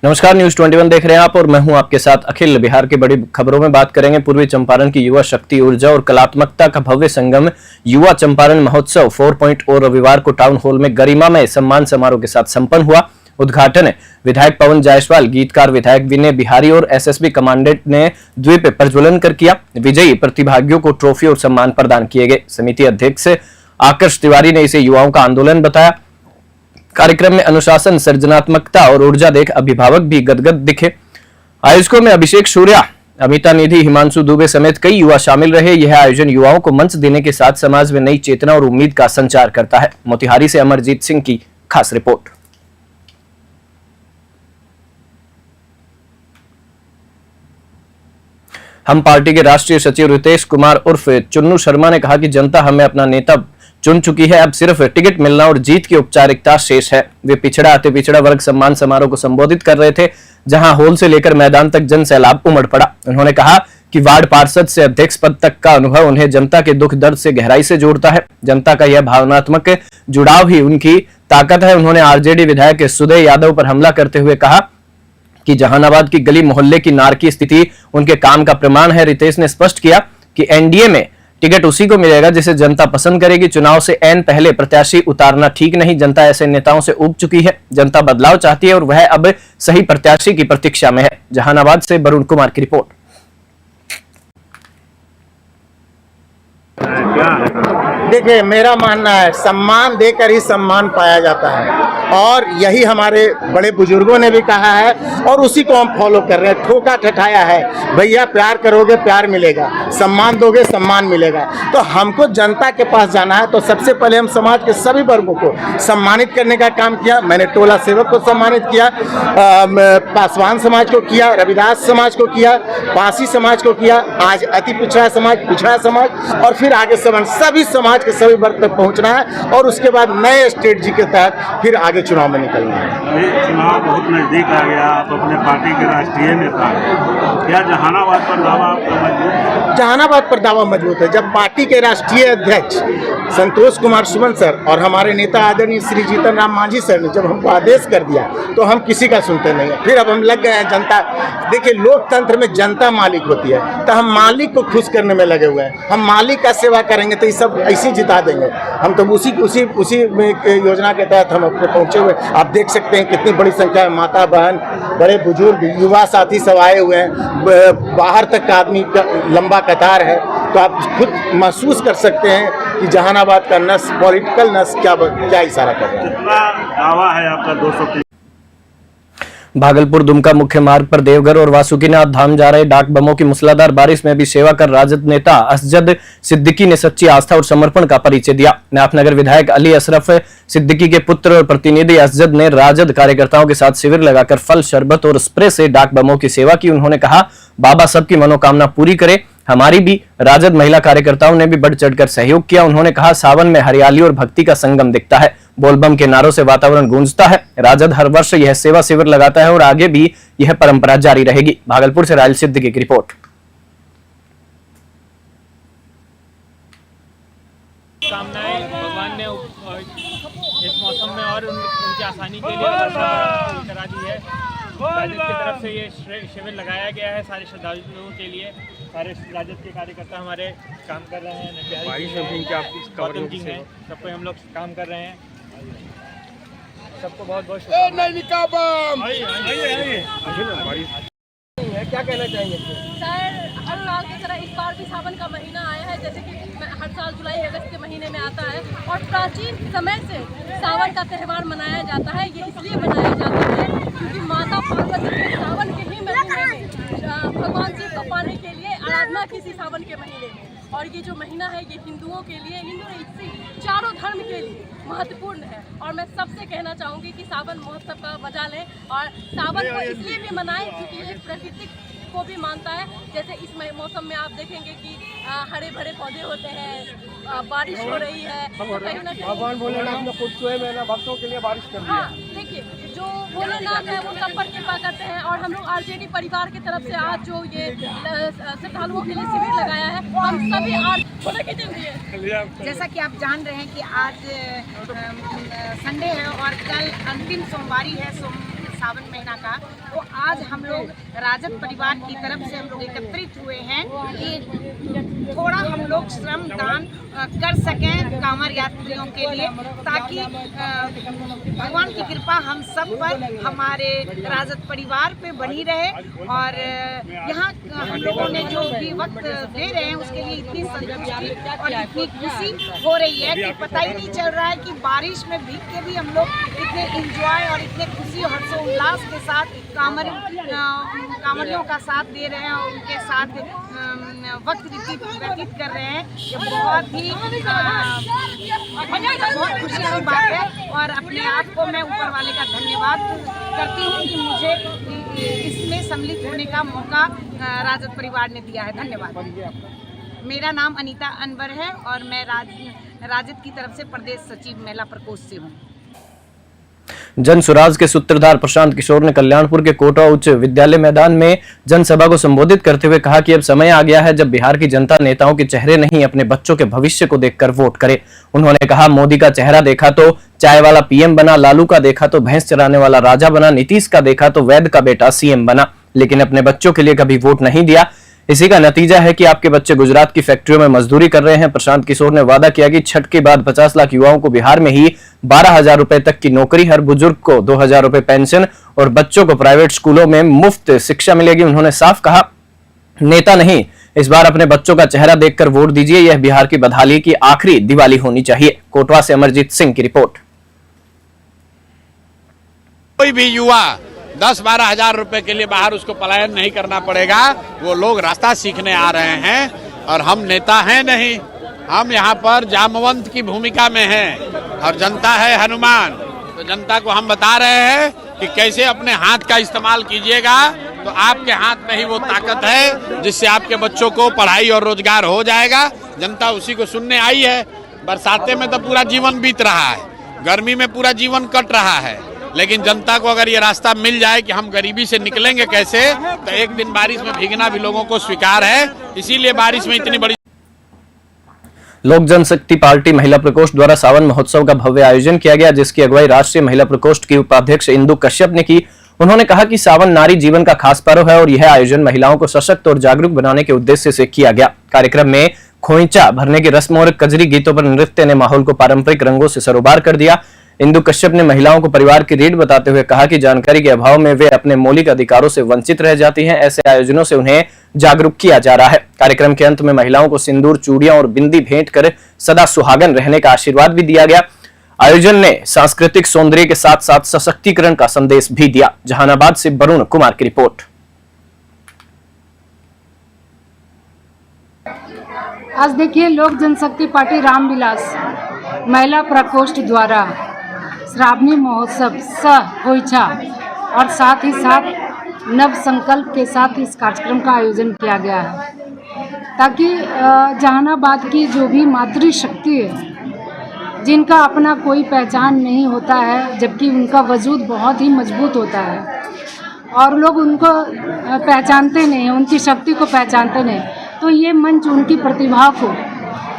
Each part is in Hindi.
नमस्कार, न्यूज 21 देख रहे हैं आप और मैं हूं आपके साथ अखिल। बिहार की बड़ी खबरों में बात करेंगे। पूर्वी चंपारण की युवा शक्ति, ऊर्जा और कलात्मकता का भव्य संगम युवा चंपारण महोत्सव 4.0 रविवार को टाउन हॉल में गरिमामय सम्मान समारोह के साथ संपन्न हुआ। उद्घाटन विधायक पवन जायसवाल, गीतकार विधायक विनय बिहारी और एसएसबी कमांडेंट ने द्वीप प्रज्वलन कर किया। विजयी प्रतिभागियों को ट्रॉफी और सम्मान प्रदान किए गए। समिति अध्यक्ष आकर्ष तिवारी ने इसे युवाओं का आंदोलन बताया। कार्यक्रम में अनुशासन, सृजनात्मकता और ऊर्जा देख अभिभावक भी गदगद दिखे। आयोजकों में अभिषेक सूर्या, अमिता निधि, हिमांशु दुबे समेत कई युवा शामिल रहे। यह आयोजन युवाओं को मंच देने के साथ समाज में नई चेतना और उम्मीद का संचार करता है। मोतिहारी से अमरजीत सिंह की खास रिपोर्ट। हम पार्टी के राष्ट्रीय सचिव रितेश कुमार उर्फ चुन्नू शर्मा ने कहा कि जनता हमें अपना नेता चुन चुकी है, अब सिर्फ टिकट मिलना और जीत की औपचारिकता शेष है। वे पिछड़ा अति पिछड़ा वर्ग सम्मान समारोह को संबोधित कर रहे थे, जहां हॉल से लेकर मैदान तक जन सैलाब उमड़ पड़ा। उन्होंने कहा कि वार्ड पार्षद से अध्यक्ष पद तक का अनुभव उन्हें जनता के दुख दर्द से गहराई से जोड़ता है। जनता का यह भावनात्मक जुड़ाव ही उनकी ताकत है। उन्होंने आरजेडी विधायक सुदय यादव पर हमला करते हुए कहा कि जहानाबाद की गली मोहल्ले की नारकी स्थिति उनके काम का प्रमाण है। रितेश ने स्पष्ट किया कि एनडीए में टिकट उसी को मिलेगा जिसे जनता पसंद करेगी। चुनाव से ऐन पहले प्रत्याशी उतारना ठीक नहीं। जनता ऐसे नेताओं से ऊब चुकी है। जनता बदलाव चाहती है और वह अब सही प्रत्याशी की प्रतीक्षा में है। जहानाबाद से वरुण कुमार की रिपोर्ट। देखिए, मेरा मानना है सम्मान देकर ही सम्मान पाया जाता है और यही हमारे बड़े बुजुर्गों ने भी कहा है और उसी को हम फॉलो कर रहे हैं। ठोका ठठाया है, भैया प्यार करोगे प्यार मिलेगा, सम्मान दोगे सम्मान मिलेगा। तो हमको जनता के पास जाना है, तो सबसे पहले हम समाज के सभी वर्गों को सम्मानित करने का काम किया। मैंने टोला सेवक को सम्मानित किया, पासवान समाज को किया, रविदास समाज को किया, पासी समाज को किया, आज अति पिछड़ा समाज और फिर आगे सभी समाज के सभी वर्ग तक पहुंचना है और उसके बाद नए स्ट्रेटजी के तहत फिर आगे चुनाव में निकलना है। ये चुनाव बहुत नजदीक आ गया, आप अपने पार्टी के राष्ट्रीय नेता, क्या जहानाबाद पर दावा आपका मजबूत है? जहानाबाद पर दावा मजबूत है। जब पार्टी के राष्ट्रीय अध्यक्ष संतोष कुमार सुमन सर और हमारे नेता आदरणीय श्री जीतन राम मांझी सर ने जब हमको आदेश कर दिया तो हम किसी का सुनते नहीं है। फिर अब हम लग गए हैं जनता। देखिए, लोकतंत्र में जनता मालिक होती है, तो हम मालिक को खुश करने में लगे हुए हैं। हम मालिक का सेवा करेंगे तो ये सब ऐसे जिता देंगे। हम तो उसी योजना के तहत हम अपने पहुंचे हुए। आप देख सकते हैं कितनी बड़ी संख्या में माता बहन, बड़े बुजुर्ग, युवा साथी सब आए हुए हैं। बाहर तक का आदमी का लंबा कतार है। तो आप खुद महसूस कर सकते हैं कि जहानाबाद का नस, पॉलिटिकल नस क्या इशारा कर रहा है। कितना दावा है आपका? 200। भागलपुर दुमका मुख्य मार्ग पर देवघर और वासुकीनाथ धाम जा रहे डाक बमों की मूसलाधार बारिश में भी सेवा कर राजद नेता असजद सिद्दीकी ने सच्ची आस्था और समर्पण का परिचय दिया। नाथनगर विधायक अली अशरफ सिद्दीकी के पुत्र और प्रतिनिधि असजद ने राजद कार्यकर्ताओं के साथ शिविर लगाकर फल, शरबत और स्प्रे से डाक बमों की सेवा की। उन्होंने कहा, बाबा सबकी मनोकामना पूरी करे। हमारी भी राजद महिला कार्यकर्ताओं ने भी बढ़ चढ़कर सहयोग किया। उन्होंने कहा, सावन में हरियाली और भक्ति का संगम दिखता है। बोलबम के नारों से वातावरण गूंजता है। राजद हर वर्ष यह सेवा शिविर लगाता है और आगे भी यह परंपरा जारी रहेगी। भागलपुर से रायल सिद्दीकी की रिपोर्ट। कामनाएं भगवान ने इस मौसम में और उनकी आसानी के लिए करा दी है। राजद की तरफ से ये शिविर लगाया गया है सारे श्रद्धालुओं के लिए। सारे राजद के कार्यकर्ता हमारे काम कर रहे हैं। गौतम जी हैं, सबको हम लोग काम कर रहे हैं। सबको बहुत बहुत शुक्रिया। क्या कहना चाहेंगे सर? हर साल की तरह इस बार भी सावन का महीना आया है, जैसे कि हर साल जुलाई अगस्त के महीने में आता है और प्राचीन समय से सावन का त्यौहार मनाया जाता है। ये इसलिए मनाया जाता है क्योंकि माता पार्वती ने सावन के ही महीने में भगवान शिव को पाने के लिए आराधना की थी सावन के महीने में। और ये जो महीना है ये हिंदुओं के लिए, हिंदू चारों धर्म के लिए महत्वपूर्ण है। और मैं सबसे कहना चाहूँगी कि सावन महोत्सव का मजा लें और सावन को इसलिए भी मनाएं क्योंकि ये प्रकृति को भी मानता है। जैसे इस मौसम में आप देखेंगे कि हरे भरे पौधे होते हैं, बारिश हो रही है, तो कहीं ना कहीं भगवान भोलेनाथ ने खुद स्वयं भक्तों के लिए बारिश कर दी। हाँ, देखिए, जो भोलेनाथ है वो सब पर कृपा करते हैं और हम लोग आरजेडी परिवार की तरफ से आज जो ये श्रद्धालुओं के लिए शिविर लगाया है, हम सभी आज जैसा कि आप जान रहे हैं कि आज संडे है और कल अंतिम सोमवारी है सावन महीना का। तो आज हम लोग राजद परिवार की तरफ से हम लोग एकत्रित हुए हैं कि थोड़ा हम लोग श्रम दान कर सकें कांवड़ यात्रियों के लिए, ताकि भगवान की कृपा हम सब पर, हमारे राजद परिवार पे बनी रहे। और यहाँ हम लोगों ने जो भी वक्त दे रहे हैं उसके लिए इतनी संतुष्टि और इतनी खुशी हो रही है कि पता ही नहीं चल रहा है कि बारिश में भीग के भी हम लोग इतने एंजॉय और इतने खुशी और हर्षोल्लास के साथ कांवड़ियों का साथ दे रहे हैं और उनके साथ वक्त व्यतीत कर रहे हैं। ये बहुत ही बहुत खुशी की बात है और अपने आप को मैं ऊपर वाले का धन्यवाद करती हूँ कि मुझे इसमें सम्मिलित होने का मौका राजद परिवार ने दिया है। धन्यवाद। मेरा नाम अनीता अनवर है और मैं राजद की तरफ से प्रदेश सचिव महिला प्रकोष्ठ से हूँ। जन सुराज के सूत्रधार प्रशांत किशोर ने कल्याणपुर के कोटा उच्च विद्यालय मैदान में जनसभा को संबोधित करते हुए कहा कि अब समय आ गया है जब बिहार की जनता नेताओं के चेहरे नहीं अपने बच्चों के भविष्य को देखकर वोट करे। उन्होंने कहा, मोदी का चेहरा देखा तो चाय वाला पीएम बना, लालू का देखा तो भैंस चराने वाला राजा बना, नीतीश का देखा तो वैद्य का बेटा सीएम बना, लेकिन अपने बच्चों के लिए कभी वोट नहीं दिया। इसी का नतीजा है कि आपके बच्चे गुजरात की फैक्ट्रियों में मजदूरी कर रहे हैं। प्रशांत किशोर ने वादा किया कि छठ के बाद 50 लाख युवाओं को बिहार में ही 12,000 रुपए तक की नौकरी, हर बुजुर्ग को 2,000 रुपए पेंशन और बच्चों को प्राइवेट स्कूलों में मुफ्त शिक्षा मिलेगी। उन्होंने साफ कहा, नेता नहीं, इस बार अपने बच्चों का चेहरा देखकर वोट दीजिए। यह बिहार की बदहाली की आखिरी दिवाली होनी चाहिए। कोटवा से अमरजीत सिंह की रिपोर्ट। कोई भी युवा 10-12 हजार रुपए के लिए बाहर उसको पलायन नहीं करना पड़ेगा। वो लोग रास्ता सीखने आ रहे हैं और हम नेता हैं नहीं, हम यहाँ पर जामवंत की भूमिका में हैं और जनता है हनुमान। तो जनता को हम बता रहे हैं कि कैसे अपने हाथ का इस्तेमाल कीजिएगा, तो आपके हाथ में ही वो ताकत है जिससे आपके बच्चों को पढ़ाई और रोजगार हो जाएगा। जनता उसी को सुनने आई है। बरसाते में तो पूरा जीवन बीत रहा है, गर्मी में पूरा जीवन कट रहा है, लेकिन जनता को अगर ये रास्ता मिल जाए कि हम गरीबी से निकलेंगे कैसे, तो एक दिन बारिश में भीगना भी लोगों को स्वीकार है। इसीलिए बारिश में इतनी बड़ी लोक जनशक्ति पार्टी महिला प्रकोष्ठ द्वारा सावन महोत्सव का भव्य आयोजन किया गया, जिसकी अगुवाई राष्ट्रीय महिला प्रकोष्ठ की उपाध्यक्ष इंदु कश्यप ने की। उन्होंने कहा कि सावन नारी जीवन का खास पर्व है और यह आयोजन महिलाओं को सशक्त और जागरूक बनाने के उद्देश्य से किया गया। कार्यक्रम में खोइंचा भरने की रस्म और कजरी गीतों पर नृत्य ने माहौल को पारंपरिक रंगों से सरोबार कर दिया। इंदु कश्यप ने महिलाओं को परिवार की रीढ़ बताते हुए कहा कि जानकारी के अभाव में वे अपने मौलिक अधिकारों से वंचित रह जाती हैं। ऐसे आयोजनों से उन्हें जागरूक किया जा रहा है। कार्यक्रम के अंत में महिलाओं को सिंदूर, चूड़ियां और बिंदी भेंट कर सदा सुहागन रहने का आशीर्वाद भी दिया गया। आयोजन ने सांस्कृतिक सौंदर्य के साथ साथ सशक्तिकरण का संदेश भी दिया। जहानाबाद से वरुण कुमार की रिपोर्ट। आज देखिए, लोक जनशक्ति पार्टी रामविलास महिला प्रकोष्ठ द्वारा श्रावणी महोत्सव खोइछा और साथ ही साथ नव संकल्प के साथ इस कार्यक्रम का आयोजन किया गया है, ताकि जहानाबाद की जो भी मातृशक्ति है, जिनका अपना कोई पहचान नहीं होता है, जबकि उनका वजूद बहुत ही मजबूत होता है और लोग उनको पहचानते नहीं, उनकी शक्ति को पहचानते नहीं, तो ये मंच उनकी प्रतिभा को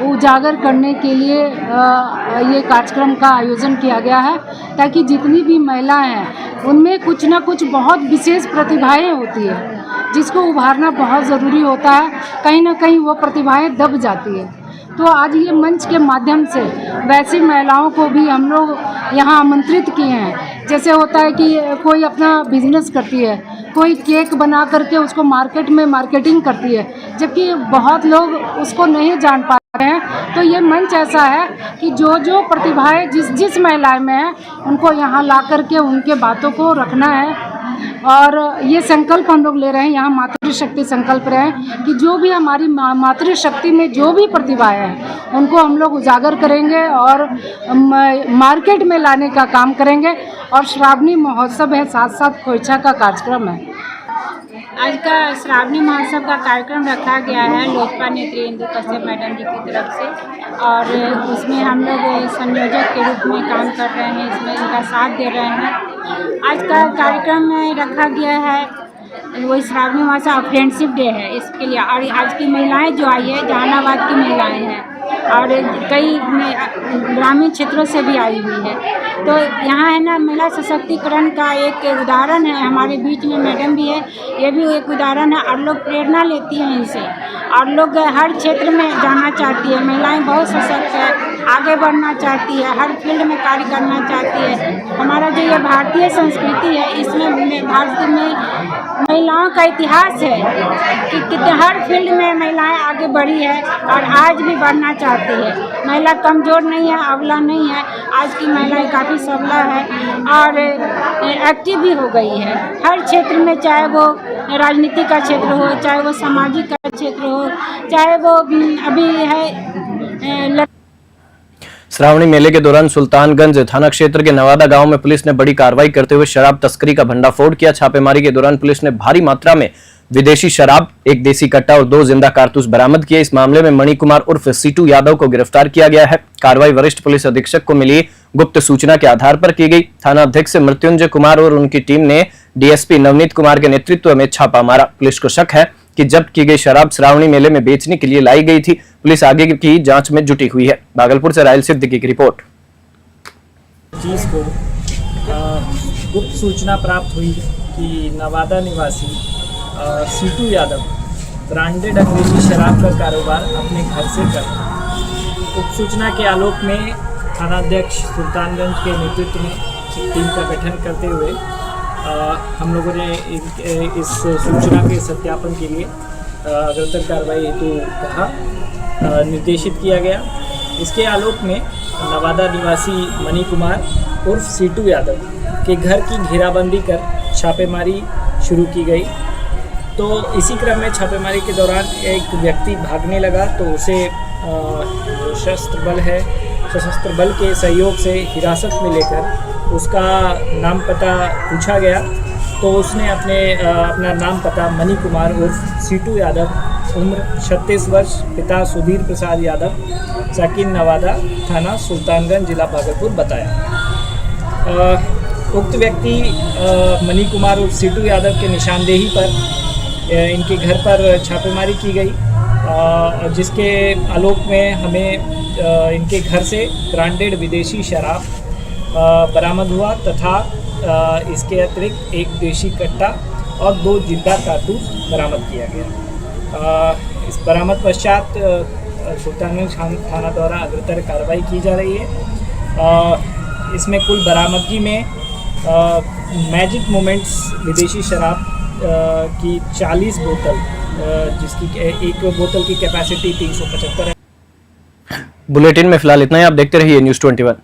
उजागर करने के लिए ये कार्यक्रम का आयोजन किया गया है, ताकि जितनी भी महिलाएं हैं उनमें कुछ ना कुछ बहुत विशेष प्रतिभाएं होती है, जिसको उभारना बहुत ज़रूरी होता है। कहीं ना कहीं वो प्रतिभाएं दब जाती है। तो आज ये मंच के माध्यम से वैसी महिलाओं को भी हम लोग यहाँ आमंत्रित किए हैं। जैसे होता है कि कोई अपना बिजनेस करती है, कोई केक बना करके उसको मार्केट में मार्केटिंग करती है, जबकि बहुत लोग उसको नहीं जान पा रहे हैं। तो ये मंच ऐसा है कि जो जो प्रतिभाएं जिस महिलाएं में है, उनको यहाँ ला करके उनके बातों को रखना है। और ये संकल्प हम लोग ले रहे हैं, यहाँ मातृशक्ति संकल्प रहे हैं कि जो भी हमारी मातृशक्ति में जो भी प्रतिभाएं हैं उनको हम लोग उजागर करेंगे और मार्केट में लाने का काम करेंगे। और श्रावणी महोत्सव है, साथ साथ खोइछा का कार्यक्रम है। आज का श्रावणी महोत्सव का कार्यक्रम रखा गया है लोजपा नेत्री इंदु कश्यप मैडम जी की तरफ से, और उसमें हम लोग संयोजक के रूप में काम कर रहे हैं, इसमें इनका साथ दे रहे हैं। आज का कार्यक्रम में रखा गया है वही श्रावणी महोत्सव फ्रेंडशिप डे है, इसके लिए। और आज की महिलाएं जो आई है जहानाबाद की महिलाएं हैं, और कई ग्रामीण क्षेत्रों से भी आई हुई है। तो यहाँ है ना महिला सशक्तिकरण का एक उदाहरण है। हमारे बीच में मैडम भी है, ये भी एक उदाहरण है और लोग प्रेरणा लेती हैं इनसे और लोग हर क्षेत्र में जाना चाहती है। महिलाएं बहुत सशक्त है, आगे बढ़ना चाहती है, हर फील्ड में कार्य करना चाहती है। हमारा जो ये भारतीय संस्कृति है, इसमें भारत में महिलाओं का इतिहास है कि कितने हर फील्ड में महिलाएं आगे बढ़ी है और आज भी बढ़ना चाहती है। महिला कमज़ोर नहीं है, अबला नहीं है। आज की महिलाएं काफ़ी सबला है और एक्टिव भी हो गई है हर क्षेत्र में, चाहे वो राजनीति का क्षेत्र हो, चाहे वो सामाजिक का क्षेत्र हो, चाहे वो अभी है। श्रावणी मेले के दौरान सुल्तानगंज थाना क्षेत्र के नवादा गांव में पुलिस ने बड़ी कार्रवाई करते हुए शराब तस्करी का भंडाफोड़ किया। छापेमारी के दौरान पुलिस ने भारी मात्रा में विदेशी शराब, 1 देसी कट्टा और 2 जिंदा कारतूस बरामद किए। इस मामले में मणि कुमार उर्फ सीटू यादव को गिरफ्तार किया गया है। कार्रवाई वरिष्ठ पुलिस अधीक्षक को मिली गुप्त सूचना के आधार पर की गई। थाना अध्यक्ष मृत्युंजय कुमार और उनकी टीम ने डीएसपी नवनीत कुमार के नेतृत्व में छापा मारा। पुलिस को शक है कि जब्त की गई शराब श्रावणी मेले में बेचने के लिए लाई गई थी। पुलिस आगे की जांच में जुटी हुई है। भागलपुर से रायल सिद्दीकी की रिपोर्ट। चीज़ को गुप्त सूचना प्राप्त हुई कि नवादा निवासी सीटू यादव ब्रांडेड अंग्रेजी शराब का कारोबार अपने घर से करता। गुप्त सूचना के आलोक में थानाध्यक्ष सुल्तानगंज के नेतृत्व में एक टीम का गठन करते हुए हम लोगों ने इस सूचना के सत्यापन के लिए अग्रतर कार्रवाई हेतु कहा निर्देशित किया गया। इसके आलोक में नवादा निवासी मणि कुमार उर्फ सीटू यादव के घर की घेराबंदी कर छापेमारी शुरू की गई। तो इसी क्रम में छापेमारी के दौरान एक व्यक्ति भागने लगा, तो उसे सशस्त्र बल के सहयोग से हिरासत में लेकर उसका नाम पता पूछा गया। तो उसने अपना नाम पता मणि कुमार उर्फ सीटू यादव, उम्र 36 वर्ष, पिता सुधीर प्रसाद यादव, साकिन नवादा, थाना सुल्तानगंज, जिला भागलपुर बताया। उक्त व्यक्ति मणि कुमार उर्फ सीटू यादव के निशानदेही पर इनके घर पर छापेमारी की गई, जिसके आलोक में हमें इनके घर से ब्रांडेड विदेशी शराब बरामद हुआ तथा इसके अतिरिक्त 1 देशी कट्टा और 2 जिंदा कारतूस बरामद किया गया। इस बरामद पश्चात सुल्तानगंज थाना द्वारा अग्रतर कार्रवाई की जा रही है। इसमें कुल बरामदगी में मैजिक मोमेंट्स विदेशी शराब की 40 बोतल, जिसकी एक बोतल की कैपेसिटी 375 है। बुलेटिन में फिलहाल इतना ही। आप देखते रहिए न्यूज़ 21।